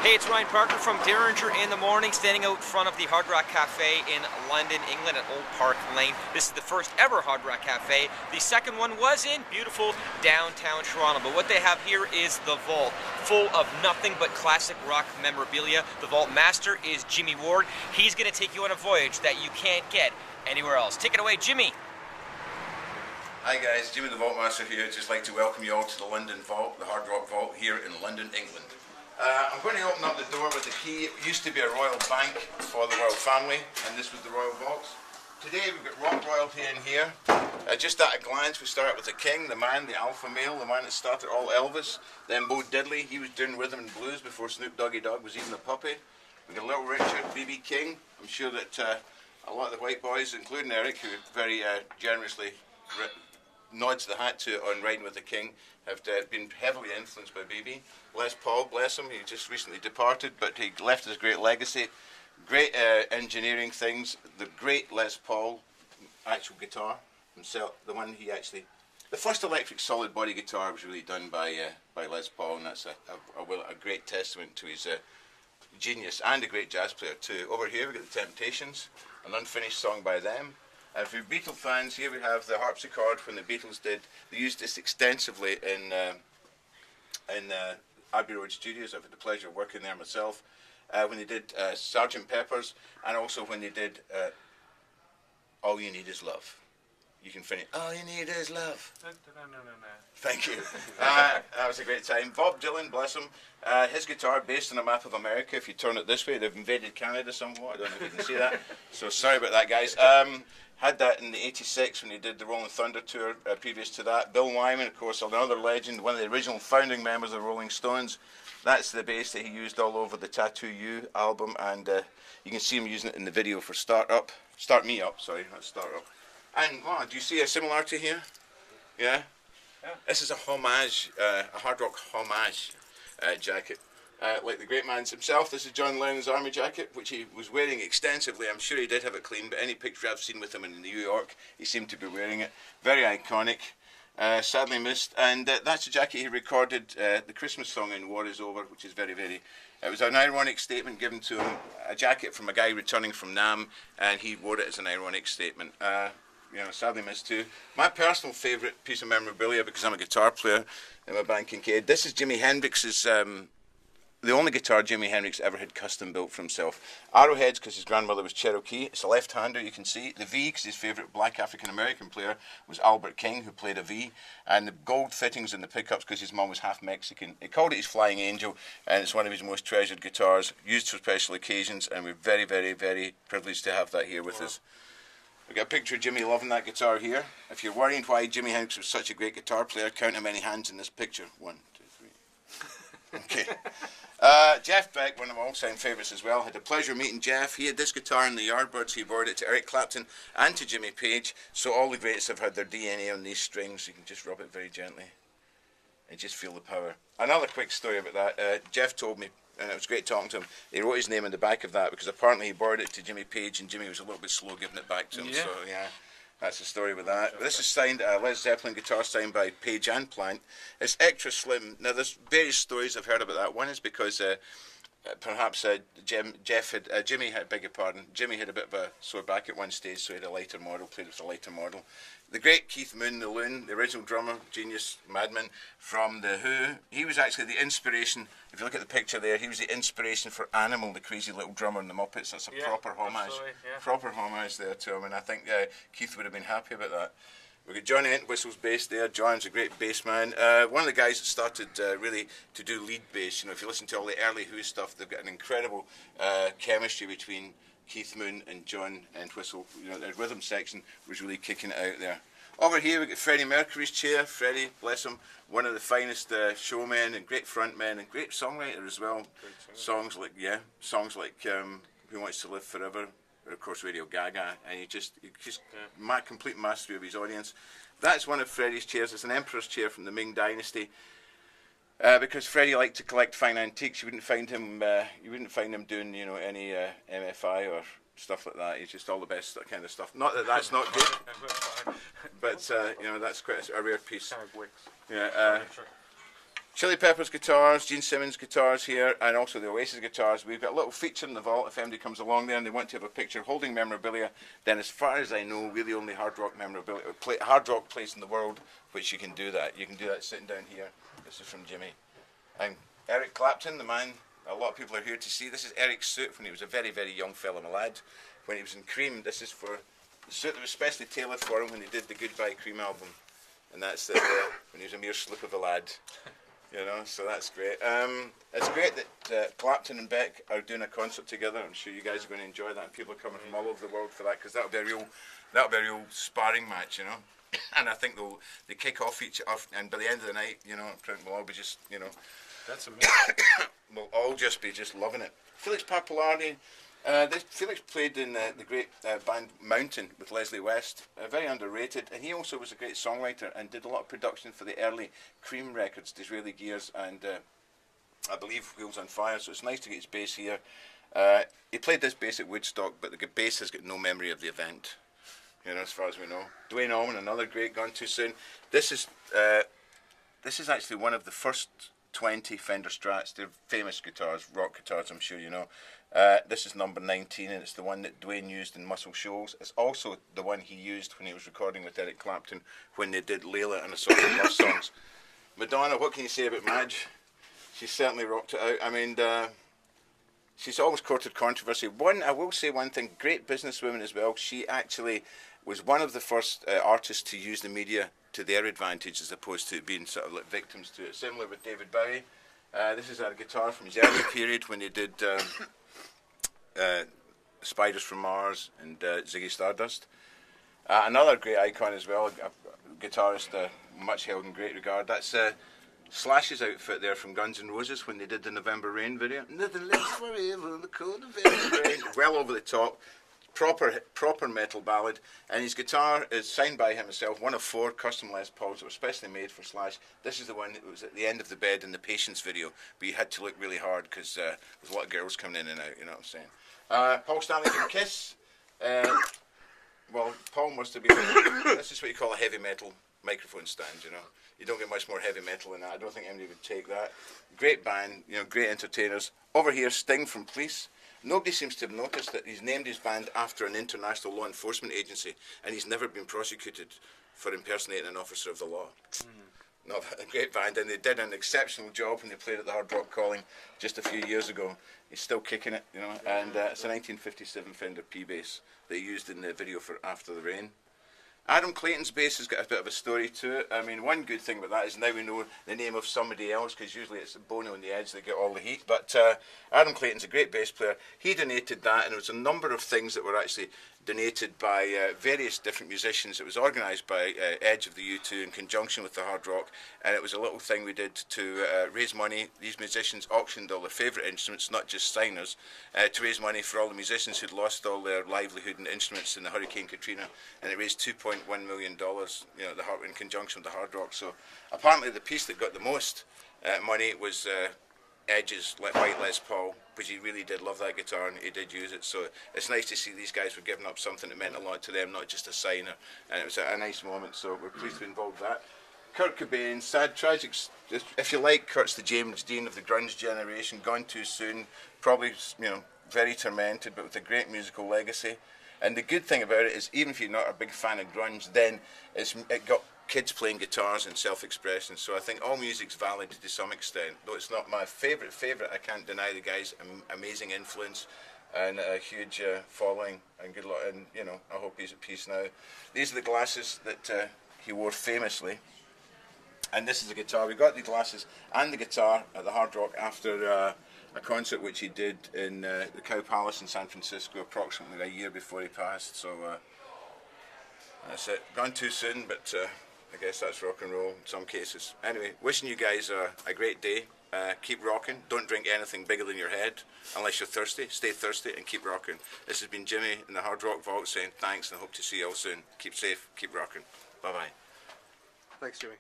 Hey, it's Ryan Parker from Derringer in the Morning, standing out front of the Hard Rock Cafe in London, England at Old Park Lane. This is the first ever Hard Rock Cafe. The second one was in beautiful downtown Toronto, but what they have here is the vault, full of nothing but classic rock memorabilia. The vault master is Jimmy Ward. He's going to take you on a voyage that you can't get anywhere else. Take it away, Jimmy. Hi guys, Jimmy the Vault Master here. I'd just like to welcome you all to the London Vault, the Hard Rock Vault here in London, England. I'm going to open up the door with the key. It used to be a royal bank for the royal family, and this was the royal vaults. Today we've got rock royalty in here. Just at a glance, we start with the king, the man, the alpha male, the man that started all Elvis. Then Bo Diddley, he was doing rhythm and blues before Snoop Doggy Dogg was even a puppy. We've got Little Richard, B.B. King. I'm sure that a lot of the white boys, including Eric, who very generously nods the hat to on Riding with the King, have been heavily influenced by B.B. Les Paul, bless him, he just recently departed, but he left his great legacy, great engineering things. The great Les Paul actual guitar himself, the one he actually, the first electric solid body guitar was really done by Les Paul, and that's a great testament to his genius, and a great jazz player too. Over here we've got the Temptations, an unfinished song by them. And for Beatle fans, here we have the harpsichord when the Beatles did. They used this extensively in Abbey Road Studios. I've had the pleasure of working there myself. When they did Sgt. Pepper's, and also when they did All You Need Is Love. You can finish. All you need is love. Thank you. That was a great time. Bob Dylan, bless him. His guitar based on a map of America. If you turn it this way, they've invaded Canada somewhat. I don't know if you can see that. So sorry about that, guys. Had that in the '86 when he did the Rolling Thunder tour. Previous to that, Bill Wyman, of course, another legend, one of the original founding members of the Rolling Stones. That's the bass that he used all over the Tattoo You album, and you can see him using it in the video for Start Me Up. Sorry, not Start Up. And wow, do you see a similarity here? Yeah. This is a homage, a hard rock homage jacket. Like the great man's himself, this is John Lennon's army jacket, which he was wearing extensively. I'm sure he did have it clean, but any picture I've seen with him in New York, he seemed to be wearing it. Very iconic, sadly missed. And that's a jacket he recorded the Christmas song in War Is Over, which is very, very... It was an ironic statement given to him, a jacket from a guy returning from Nam, and he wore it as an ironic statement. You know, sadly missed too. My personal favourite piece of memorabilia, because I'm a guitar player in my band Kincaid, this is Jimi Hendrix's... the only guitar Jimi Hendrix ever had custom built for himself. Arrowheads because his grandmother was Cherokee. It's a left-hander, you can see. The V because his favourite black African-American player was Albert King, who played a V. And the gold fittings in the pickups because his mum was half Mexican. He called it his Flying Angel, and it's one of his most treasured guitars, used for special occasions, and we're very, very, very privileged to have that here with us. We've got a picture of Jimmy loving that guitar here. If you're worrying why Jimi Hendrix was such a great guitar player, count how many hands in this picture. 1, 2, 3. Okay. Jeff Beck, one of my all-time favourites as well. Had the pleasure of meeting Jeff. He had this guitar in the Yardbirds. He borrowed it to Eric Clapton and to Jimmy Page. So all the greats have had their DNA on these strings. You can just rub it very gently and just feel the power. Another quick story about that. Jeff told me, and it was great talking to him, he wrote his name on the back of that because apparently he borrowed it to Jimmy Page and Jimmy was a little bit slow giving it back to him. Yeah. So yeah. That's the story with that. This is signed, Led Zeppelin guitar signed by Page and Plant. It's extra slim. Now, there's various stories I've heard about that. One is because perhaps Jimmy had, beg your pardon, Jimmy had a bit of a sore back at one stage, so he had a lighter model, played with a lighter model. The great Keith Moon, the Loon, the original drummer, genius, madman from The Who, he was actually the inspiration, if you look at the picture there, he was the inspiration for Animal, the crazy little drummer in the Muppets. That's a proper homage. Yeah. Proper homage there to him, and I think Keith would have been happy about that. We've got Johnny Entwistle's bass there. John's a great bass man. One of the guys that started really to do lead bass. You know, if you listen to all the early Who stuff, they've got an incredible chemistry between Keith Moon and John Entwistle. You know, the rhythm section was really kicking it out there. Over here we've got Freddie Mercury's chair. Freddie, bless him, one of the finest showmen and great frontmen and great songwriter as well. Songs like Who Wants to Live Forever, or of course Radio Gaga, and he just complete mastery of his audience. That's one of Freddie's chairs. It's an Emperor's chair from the Ming Dynasty. Because Freddie liked to collect fine antiques, you wouldn't find him doing any MFI or stuff like that. He's just all the best, that kind of stuff. Not that that's not good, but that's quite a rare piece. Yeah. Chili Peppers guitars, Gene Simmons guitars here, and also the Oasis guitars. We've got a little feature in the vault if anybody comes along there and they want to have a picture holding memorabilia. Then, as far as I know, we're the only hard rock memorabilia, hard rock place in the world which you can do that. You can do that sitting down here. This is from Jimmy. And Eric Clapton, the man a lot of people are here to see. This is Eric's suit when he was a very, very young fella, my lad. When he was in Cream, this is for the suit that was specially tailored for him when he did the Goodbye Cream album. And that's when he was a mere slip of a lad. You know, so that's great. It's great that Clapton and Beck are doing a concert together. I'm sure you guys are going to enjoy that. And people are coming from all over the world for that, because that'll be a real sparring match, you know. And I think they kick off each other, and by the end of the night, you know, we'll all be just, you know, that's amazing. We'll all just be loving it. Felix Pappalardi. Felix played in the great band Mountain with Leslie West, very underrated, and he also was a great songwriter and did a lot of production for the early Cream records, Disraeli Gears, and I believe Wheels on Fire, so it's nice to get his bass here. He played this bass at Woodstock, but the bass has got no memory of the event, you know, as far as we know. Dwayne Allman, another great, Gone Too Soon. This is actually one of the first 20 Fender Strats. They're famous guitars, rock guitars, I'm sure you know. This is number 19, and it's the one that Dwayne used in Muscle Shoals. It's also the one he used when he was recording with Eric Clapton when they did Layla and Assorted Love Songs. Madonna, what can you say about Madge? She certainly rocked it out. I mean, she's always courted controversy. I will say one thing, great businesswoman as well. She actually was one of the first artists to use the media to their advantage as opposed to being sort of like victims to it. Similar with David Bowie. This is a guitar from his early period when they did Spiders from Mars and Ziggy Stardust. Another great icon as well, a guitarist much held in great regard. That's Slash's outfit there from Guns N' Roses when they did the November Rain video. Nothing lasts forever in the cold November rain. Well over the top. Proper metal ballad, and his guitar is signed by himself, one of 4 custom Les Pauls that were specially made for Slash. This is the one that was at the end of the bed in the Patience video, but you had to look really hard because there's a lot of girls coming in and out, you know what I'm saying. Paul Stanley from Kiss. Well, Paul must have been, this is what you call a heavy metal microphone stand, you know. You don't get much more heavy metal than that. I don't think anybody would take that. Great band, you know, great entertainers. Over here, Sting from Police. Nobody seems to have noticed that he's named his band after an international law enforcement agency, and he's never been prosecuted for impersonating an officer of the law. No, a great band, and they did an exceptional job when they played at the Hard Rock Calling just a few years ago. He's still kicking it, you know, and it's a 1957 Fender P-Bass that he used in the video for After the Rain. Adam Clayton's bass has got a bit of a story to it. I mean, one good thing about that is now we know the name of somebody else, because usually it's Bono on the Edge that get all the heat. But Adam Clayton's a great bass player. He donated that, and there was a number of things that were actually donated by various different musicians. It was organised by Edge of the U2 in conjunction with the Hard Rock, and it was a little thing we did to raise money. These musicians auctioned all their favourite instruments, not just signers, to raise money for all the musicians who'd lost all their livelihood and instruments in the Hurricane Katrina, and it raised $2.1 million, you know, in conjunction with the Hard Rock. So apparently the piece that got the most money was Edge's White Les Paul, because he really did love that guitar and he did use it. So it's nice to see these guys were giving up something that meant a lot to them, not just a signer, and it was a nice moment, so we're pleased to be involved with that. Kurt Cobain, sad, tragic, if you like, Kurt's the James Dean of the grunge generation, gone too soon, probably, you know, very tormented, but with a great musical legacy. And the good thing about it is, even if you're not a big fan of grunge, then it got kids playing guitars and self-expression. So I think all music's valid to some extent. Though it's not my favourite, I can't deny the guy's amazing influence and a huge following and good luck. And you know, I hope he's at peace now. These are the glasses that he wore famously. And this is the guitar. We got the glasses and the guitar at the Hard Rock after a concert which he did in the Cow Palace in San Francisco approximately a year before he passed. So that's it. Gone too soon, but I guess that's rock and roll in some cases. Anyway, wishing you guys a great day. Keep rocking. Don't drink anything bigger than your head unless you're thirsty. Stay thirsty and keep rocking. This has been Jimmy in the Hard Rock Vault saying thanks and I hope to see you all soon. Keep safe, keep rocking. Bye-bye. Thanks, Jimmy.